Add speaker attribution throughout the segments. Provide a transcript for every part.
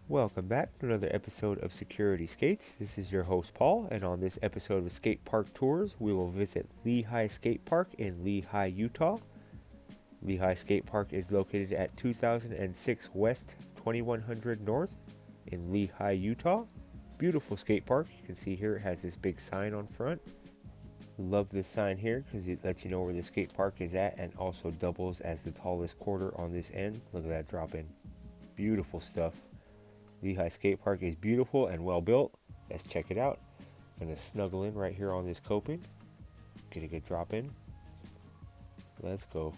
Speaker 1: Welcome back to another episode of Security Skates. This is your host Paul, and on this episode of Skate Park Tours, we will visit Lehi Skate Park in Lehi, Utah. Lehi Skate Park is located at 2006 West, 2100 North in Lehi, Utah. Beautiful skate park. You can see here it has this big sign on front. Love this sign here because it lets you know where the skate park is at and also doubles as the tallest quarter on this end. Look at that drop in. Beautiful stuff. Lehi Skate Park is beautiful and well built. Let's check it out. Gonna snuggle in right here on this coping. Get a good drop in. Let's go.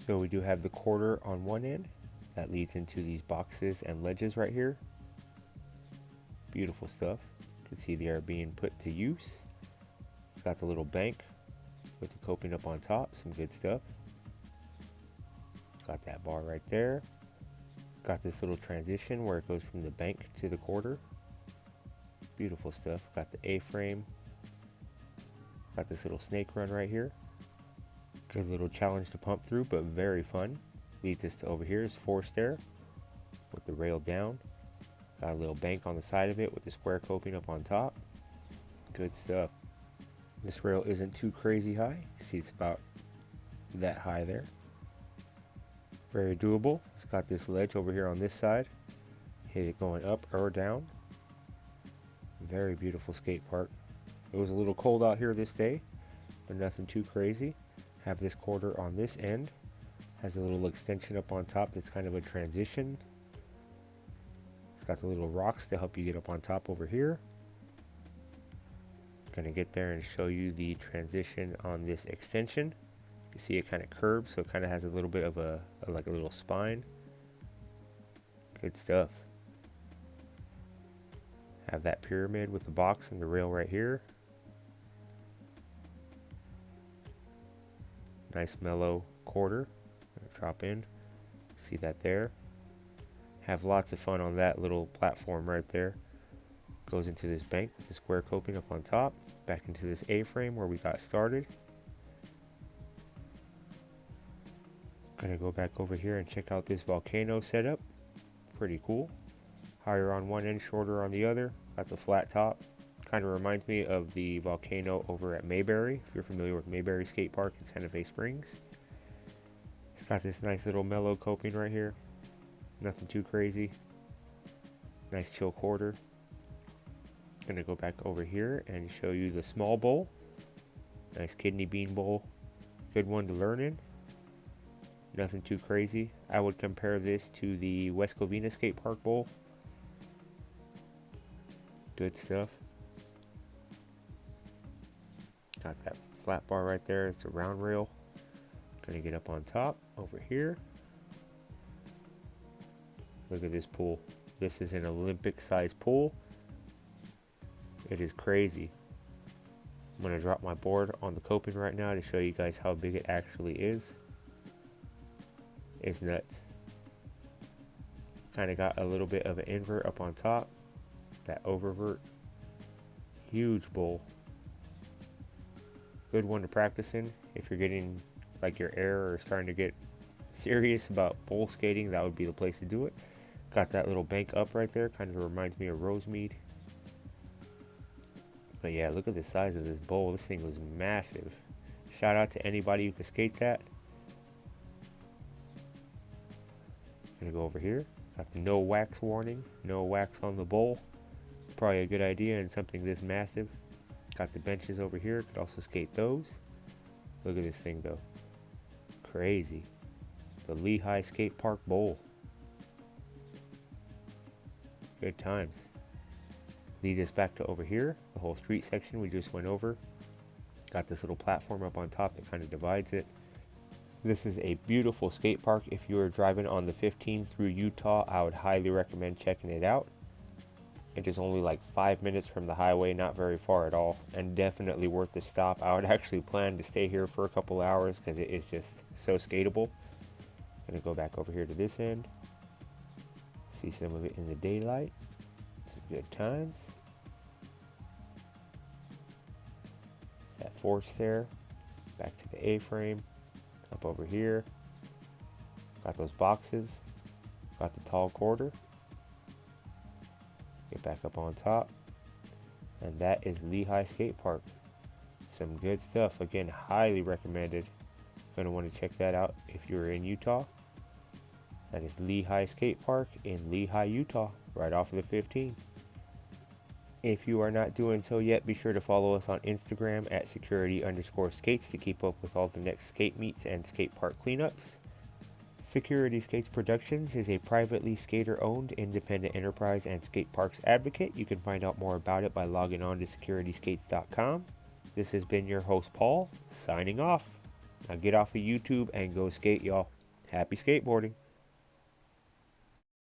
Speaker 1: So we do have the quarter on one end that leads into these boxes and ledges right here. Beautiful stuff. You can see they are being put to use. It's got the little bank with the coping up on top. Some good stuff. Got that bar right there. Got this little transition where it goes from the bank to the quarter. Beautiful stuff. Got the A-frame. Got this little snake run right here. Good little challenge to pump through, but very fun. Leads us to over here is force stair with the rail down. Got a little bank on the side of it with the square coping up on top. Good stuff. This rail isn't too crazy high. You see it's about that high there. Very doable. It's got this ledge over here on this side. Hit it going up or down. Very beautiful skate park. It was a little cold out here this day, but nothing too crazy. Have this quarter on this end. Has a little extension up on top that's kind of a transition. It's got the little rocks to help you get up on top over here. Gonna get there and show you the transition on this extension. You see it kind of curves, so it kind of has a little bit of a little spine. Good stuff. Have that pyramid with the box and the rail right here. Nice mellow quarter. Drop in. See that there. Have lots of fun on that little platform right there. Goes into this bank with the square coping up on top. Back into this A-frame where we got started. Gonna go back over here and check out this volcano setup. Pretty cool. Higher on one end, shorter on the other. Got the flat top. Kind of reminds me of the volcano over at Mayberry. If you're familiar with Mayberry Skate Park in Santa Fe Springs. It's got this nice little mellow coping right here. Nothing too crazy. Nice chill quarter. Gonna go back over here and show you the small bowl. Nice kidney bean bowl. Good one to learn in. Nothing too crazy. I would compare this to the West Covina Skate Park Bowl. Good stuff. Got that flat bar right there. It's a round rail. Gonna get up on top over here. Look at this pool. This is an Olympic sized pool. It is crazy. I'm gonna drop my board on the coping right now to show you guys how big it actually is. It's nuts. Kind of got a little bit of an invert up on top. That oververt. Huge bowl. Good one to practice in. If you're getting like your air or starting to get serious about bowl skating, that would be the place to do it. Got that little bank up right there. Kind of reminds me of Rosemead. But yeah, look at the size of this bowl. This thing was massive. Shout out to anybody who could skate that. Gonna go over here. Got the no wax warning. No wax on the bowl. Probably a good idea in something this massive. Got the benches over here. Could also skate those. Look at this thing though. Crazy. The Lehi Skate Park Bowl. Good times. Lead us back to over here. The whole street section we just went over. Got this little platform up on top that kind of divides it. This is a beautiful skate park. If you are driving on the 15 through Utah, I would highly recommend checking it out. It is only like 5 minutes from the highway, not very far at all, and definitely worth the stop. I would actually plan to stay here for a couple hours because it is just so skatable. Gonna go back over here to this end. See some of it in the daylight. Some good times. It's that force there. Back to the A-frame. Up over here. Got those boxes. Got the tall quarter. back up on top. And that is Lehi Skate Park. Some good stuff. Again, highly recommended. Going to want to check that out if you're in Utah. That is Lehi Skate Park in Lehi, Utah, right off of the 15. If you are not doing so yet, be sure to follow us on Instagram at security_skates to keep up with all the next skate meets and skate park cleanups. Security Skates Productions is a privately skater-owned independent enterprise and skate parks advocate. You can find out more about it by logging on to securityskates.com. This has been your host, Paul, signing off. Now get off of YouTube and go skate, y'all. Happy skateboarding.